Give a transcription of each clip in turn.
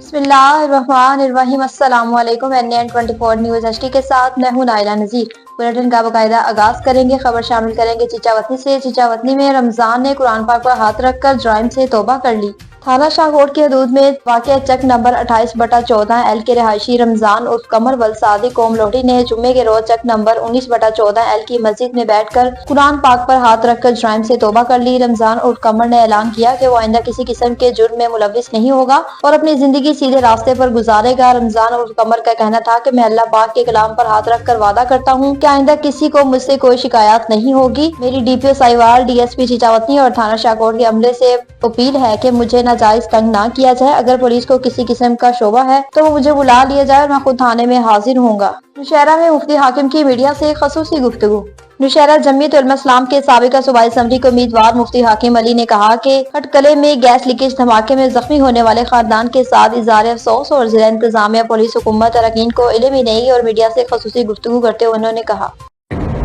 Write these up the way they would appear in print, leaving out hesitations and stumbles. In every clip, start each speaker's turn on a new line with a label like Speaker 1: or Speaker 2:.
Speaker 1: बिस्मिल्लाहिर्रहमानिर्रहीम। अस्सलाम वालेकुम। NN24 न्यूज़ HD के साथ मैं हूं नाइला नज़ीर। बुलेटिन का बाकायदा आगाज करेंगे। खबर शामिल करेंगे चिचावतनी से। चिचावतनी में रमजान ने कुरान पाक पर हाथ रखकर जुराइम से तौबा कर ली। थाना शाहकोट की हदूद में वाक़या चक नंबर 28/14L के रहायशी रमजान उर्फ कमर वलसादी कौम लोहड़ी ने जुम्मे के रोज चक नंबर 19/14L की मस्जिद में बैठकर कुरान पाक पर हाथ रखकर जुराइम से तौबा कर ली। रमजान उर्फ कमर ने ऐलान किया कि वो आइंदा किसी किस्म के जुर्म में मुलविस नहीं होगा और अपनी जिंदगी सीधे रास्ते पर गुजारेगा। रमजान उर्फ कमर का कहना था कि मैं अल्लाह पाक के कलाम पर हाथ रख कर वादा करता हूँ कि आइंदा किसी को मुझसे कोई शिकायत नहीं होगी। मेरी DPO साहिवाल, DSP चिचावतनी और थाना शाहकोट के अमले से अपील है कि मुझे नाजायज तंग ना किया जाए। अगर पुलिस को किसी किस्म का शोबा है तो वो मुझे बुला लिया जाए और मैं खुद थाने में हाजिर होऊंगा। नौशहरा में मुफ्ती हाकिम की मीडिया से खसूसी गुफ्तगू। नौशहरा जमीयत उलमा इस्लाम के साबिका सूबाई असम्बली के उम्मीदवार मुफ्ती हाकिम अली ने कहा कि खटकले में गैस लीकेज धमाके में जख्मी होने वाले खानदान के साथ इज़हार अफसोस और जिला इंतजामिया, पुलिस, हुकूमत अरकान को इल्म ही नहीं और मीडिया से खसूसी गुफ्तगू करते हुए उन्होंने कहा।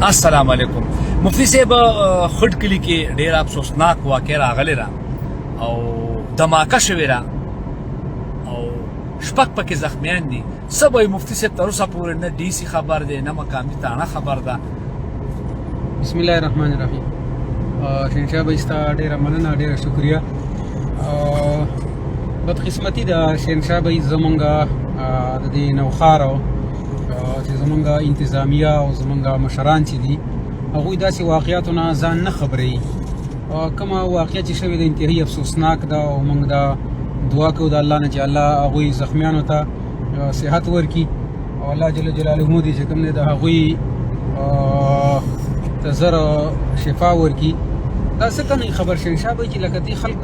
Speaker 2: अस्सलाम वालेकुम। मुफ्ती साहब खटकली के ढेर अफसोसनाक वाक़या रागले रा और धमाका शवेरा और शपक पके जख्मियान दी सब मुफ्ती साहब तरुसा पूरे न DC खबर दे न मकामी ताना खबर दा।
Speaker 3: बिस्मिल्लाहिर्रहमानिर्रहीम। शहनशाह भाई स्ता ढेर मनना ढेर शुक्रिया। बदकिस्मती दा शहनशाह भाई जमंगा दी नौखारो چې زمونږه انتظامیه او زمونږه مشران چې دي هغوی داسې واقعاتو نه ځان نه خبروي. کومه واقعه چې شوې ده انتهایی افسوسناک ده او موږ دا دعا کوو د الله نه چې الله هغوی زخمیانو ته صحت ورکړي او الله جل جلاله دې چې کوم دی د هغوی ته زر شفا ورکړي. دا څه کوي خبر شهنشاه بھائی چې لکه دې خلک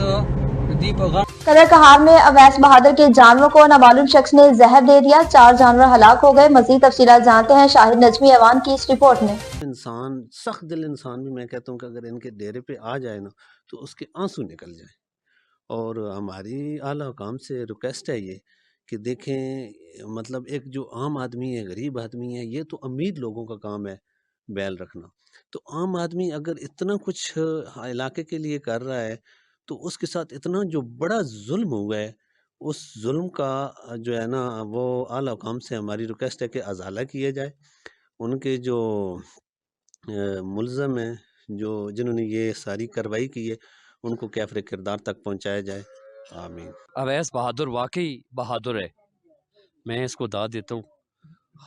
Speaker 3: دې په غم
Speaker 1: कदर कहार में अवैस बहादुर के जानवरों को नामालूम शख्स ने जहर दे दिया। 4 जानवर हलाक हो गए। मजीद तफसीलात जानते हैं शाहिद नजमी अवान की इस रिपोर्ट में।
Speaker 4: इंसान सख्त दिल इंसान भी मैं कहता हूँ कि अगर इनके डेरे पे आ जाए ना तो उसके आंसू निकल जाए। और हमारी आला हुकाम से रिक्वेस्ट है ये कि देखें, मतलब एक जो आम आदमी है, गरीब आदमी है, ये तो अमीर लोगों का काम है बैल रखना। तो आम आदमी अगर इतना कुछ इलाके के लिए कर रहा है तो उसके साथ इतना जो बड़ा जुल्म हुआ है, उस जुल्म का जो है ना वो आला हुकाम से हमारी रिक्वेस्ट है कि अजाला किया जाए। उनके जो मुलज़म हैं, जो जिन्होंने ये सारी कार्रवाई की है, उनको कैफ़रे किरदार तक पहुंचाया जाए। आमीन।
Speaker 5: अवैस बहादुर वाकई बहादुर है, मैं इसको दाद देता हूँ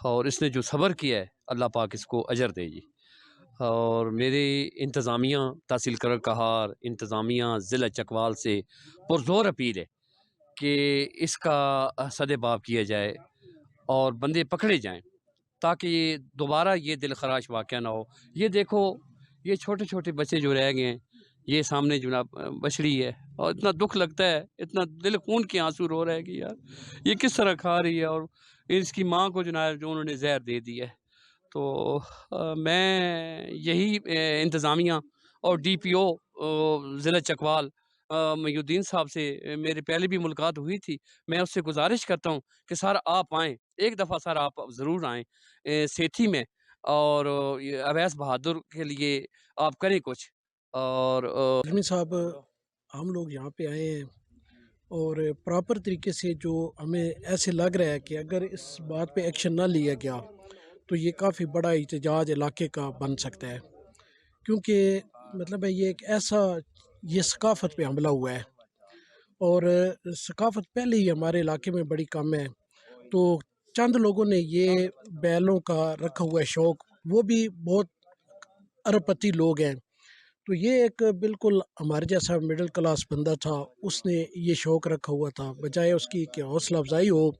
Speaker 5: और इसने जो सब्र किया है अल्लाह पाक इसको अजर दे जी। और मेरी इंतज़ामिया तहसील करर कहार इंतज़ामिया ज़िला चकवाल से पुरज़ोर अपील है कि इसका सदेबाब किया जाए और बंदे पकड़े जाएं ताकि ये दोबारा ये दिल खराश वाक़या ना हो। ये देखो, ये छोटे छोटे बच्चे जो रह गए हैं, ये सामने जनाब बछड़ी है और इतना दुख लगता है, इतना दिल खून के आंसू रो रहा है कि यार ये किस तरह खा रही है और इसकी माँ को जनाब जो उन्होंने जहर दे दिया है। तो मैं यही इंतज़ामिया और DPO ज़िला चकवाल मयूद्दीन साहब से मेरी पहले भी मुलाकात हुई थी। मैं उससे गुजारिश करता हूँ कि सर आप आएँ, एक दफ़ा सर आप ज़रूर आएँ सेठी में और ये अवैस बहादुर के लिए आप करें कुछ। और
Speaker 6: ज़मीन साहब, हम लोग यहाँ पे आए हैं और प्रॉपर तरीके से जो हमें ऐसे लग रहा है कि अगर इस बात पे एक्शन ना लिया गया तो ये काफ़ी बड़ा एहतजाज इलाके का बन सकता है। क्योंकि मतलब है ये एक ऐसा ये सकाफ़त पे हमला हुआ है और सकाफ़त पहले ही हमारे इलाके में बड़ी कम है। तो चंद लोगों ने ये बैलों का रखा हुआ है शौक़, वो भी बहुत अरबपति लोग हैं। तो ये एक बिल्कुल हमारे जैसा मिडिल क्लास बंदा था, उसने ये शौक़ रखा हुआ था, बजाय उसकी कि हौसला अफजाई हो,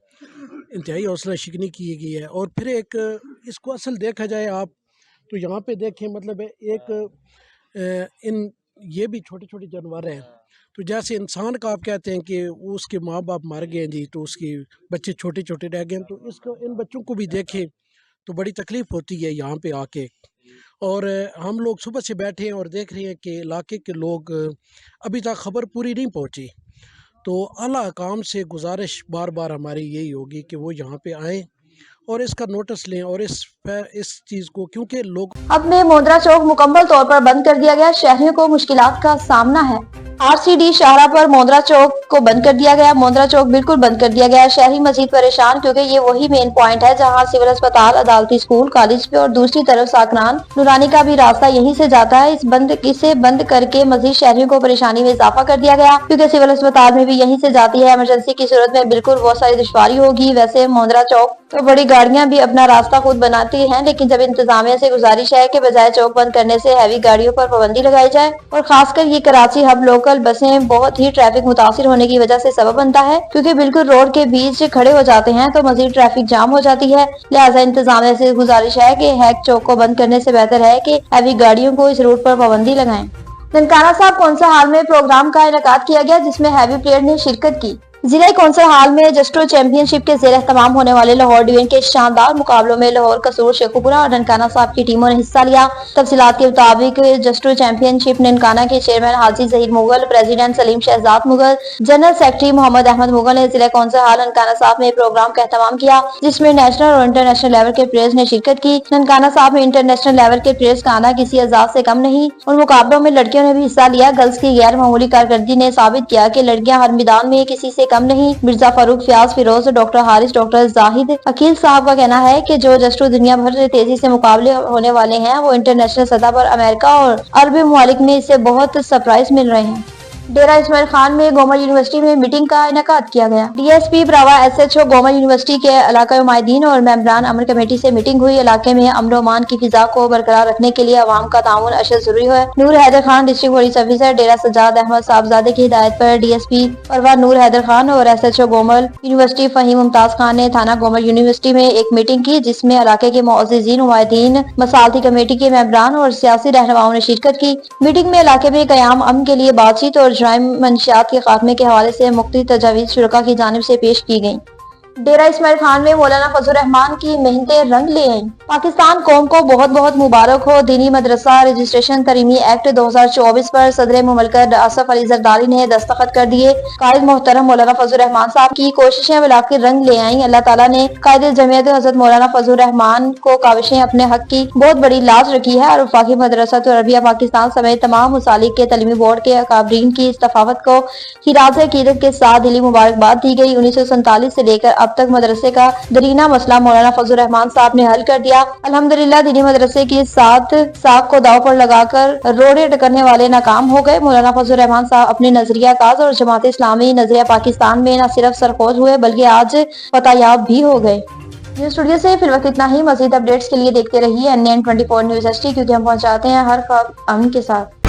Speaker 6: इंतहाई हौसला शिकनी की गई है। और फिर एक इसको असल देखा जाए आप तो यहाँ पे देखें, मतलब है एक इन ये भी छोटे छोटे जानवर हैं। तो जैसे इंसान का आप कहते हैं कि उसके माँ बाप मर गए जी, तो उसके बच्चे छोटे छोटे रह गए, तो इसको इन बच्चों को भी देखें तो बड़ी तकलीफ़ होती है यहाँ पे आके। और हम लोग सुबह से बैठे हैं और देख रहे हैं कि इलाके के लोग अभी तक ख़बर पूरी नहीं पहुँची। तो आला काम से गुजारिश बार बार हमारी यही होगी कि वो यहाँ पे आएँ और इसका नोटिस लें और इस चीज़ को, क्योंकि लोग
Speaker 1: अब में मोंद्रा चौक मुकम्मल तौर पर बंद कर दिया गया, शहरियों को मुश्किलात का सामना है। आरसीडी शाहरा पर मोंद्रा चौक को बंद कर दिया गया। मोंद्रा चौक बिल्कुल बंद कर दिया गया। शहरी मजीद परेशान, क्योंकि ये वही मेन पॉइंट है जहां सिविल अस्पताल, अदालती स्कूल, कॉलेज पे और दूसरी तरफ साकरान नूरानी का भी रास्ता यहीं से जाता है। इसे बंद करके मजीद शहरियों को परेशानी में इजाफा कर दिया गया, क्योंकि सिविल अस्पताल में भी यहीं से जाती है। इमरजेंसी की सूरत में बिल्कुल बहुत सारी दुश्वारी होगी। वैसे मोंद्रा चौक तो बड़ी गाड़ियां भी अपना रास्ता खुद बनाती हैं, लेकिन जब इंतजामिया से गुजारिश है कि बजाय चौक बंद करने से हैवी गाड़ियों पर पाबंदी लगाई जाए, और खासकर ये कराची हब लोकल बसें बहुत ही ट्रैफिक मुतासिर होने की वजह से सबब बनता है, क्योंकि बिल्कुल रोड के बीच खड़े हो जाते हैं तो मजीद ट्रैफिक जाम हो जाती है। लिहाजा इंतजामिया से गुजारिश है कि हैक चौक को बंद करने से बेहतर है कि हैवी गाड़ियों को इस रूट पर पाबंदी लगाएं। ननकाना साहब कौंसल हाल में प्रोग्राम का इनेकाद किया गया, जिसमें हैवी प्लेयर ने शिरकत की। जिला कौंसल हाल में जस्ट्रो चैंपियनशिप के ज़ेर एहतमाम होने वाले लाहौर डिवीजन के शानदार मुकाबलों में लाहौर, कसूर, शेखुपुरा और ननकाना साहब की टीमों ने हिस्सा लिया। तफसीलात के मुताबिक जस्ट्रो चैंपियनशिप ननकाना के chairman Haji Zaheer Mughal, president Saleem Shahzad Mughal, general secretary Mohammad Ahmed Mughal ने जिला कौंसल हाल ननकाना साहब में प्रोग्राम का एहतमाम किया, जिसमें नेशनल और इंटरनेशनल लेवल के प्लेयर्स ने शिरकत की। ननकाना साहब में इंटरनेशनल लेवल के प्लेयर्स का आना किसी एजाज से कम नहीं, और मुकाबलों में लड़कियों ने भी हिस्सा लिया। गर्ल्स की गैर मामूली कारकर्दगी ने साबित किया कि लड़कियां हर मैदान में किसी से कम नहीं। मिर्जा फारूक, फ्याज, फिरोज, डॉक्टर हारिस, डॉक्टर जाहिद, अकील साहब का कहना है कि जो जस्ट्रो दुनिया भर से तेजी से मुकाबले होने वाले हैं, वो इंटरनेशनल सतह पर अमेरिका और अरब ममालिक में इससे बहुत सरप्राइज मिल रहे हैं। डेरा इस्माइल खान में गोमर यूनिवर्सिटी में मीटिंग का इनेकाद किया गया। डीएसपी प्रवा SHO गोमर यूनिवर्सिटी के इलाका नुमाइंदीन और मेंबरान अमन कमेटी से मीटिंग हुई। इलाके में अमन अमान की फिजा को बरकरार रखने के लिए अवाम का ताउन अशद जरूरी है। Noor Haider Khan, district police officer Dera Sajjad Ahmed Sahibzada की हिदायत पर डीएसपी परवा नूर हैदर खान और SHO गोमर यूनिवर्सिटी फहीम मुमताज खान ने थाना गोमर यूनिवर्सिटी में एक मीटिंग की, जिसमें इलाके के मुअज़्ज़िज़ीन, नुमाइंदीन, मसालती कमेटी के मेंबरान और सियासी रहनुमाओं ने शिरकत की। मीटिंग में इलाके में कयाम अमन के लिए बातचीत और जराइम मंशियात के खात्मे के हवाले से मुख्तलिफ तजावीज़ शुरका की जानिब से पेश की गयी। डेरा इस्माइल खान में मौलाना फजल रहमान की मेहनतें रंग ले आईं। पाकिस्तान कौम को बहुत बहुत मुबारक हो। दीनी मदरसा रजिस्ट्रेशन तरीमी एक्ट 2024 पर सदर मुमलकत आसफ अली जरदारी ने दस्तखत कर दिए। कायद मोहतरम मौलाना फजल रहमान साहब की कोशिशें बिलाखिर रंग ले आईं। अल्लाह ताला ने कायद जमीयत हज़रत मौलाना फजल रहमान को काविशें अपने हक की बहुत बड़ी लाज रखी है, और वफाकी मदरसा अरबिया पाकिस्तान समेत तमाम मुसालिक के तलीमी बोर्ड के अकाबरीन की इस तफावत को खिराज अकीदत के साथ दिली मुबारकबाद दी गई। 1947 से लेकर अब तक मदरसे का दरीना मसला मौलाना फजल रहमान साहब ने हल कर दिया। अल्हम्दुलिल्लाह दीनी मदरसे के साथ साख को दाव पर लगाकर रोड़े टकरने वाले नाकाम हो गए। मौलाना फजल रहमान साहब अपने नजरिया काज और जमात इस्लामी नजरिया पाकिस्तान में न सिर्फ सरखोज हुए बल्कि आज फतहयाब भी हो गए। न्यूज़ स्टूडियो से फिर वक्त इतना ही। मजीद अपडेट्स के लिए देखते रहिए NN24 न्यूज़ HD, क्योंकि हम पहुंचाते हैं हर खबर अमन के साथ।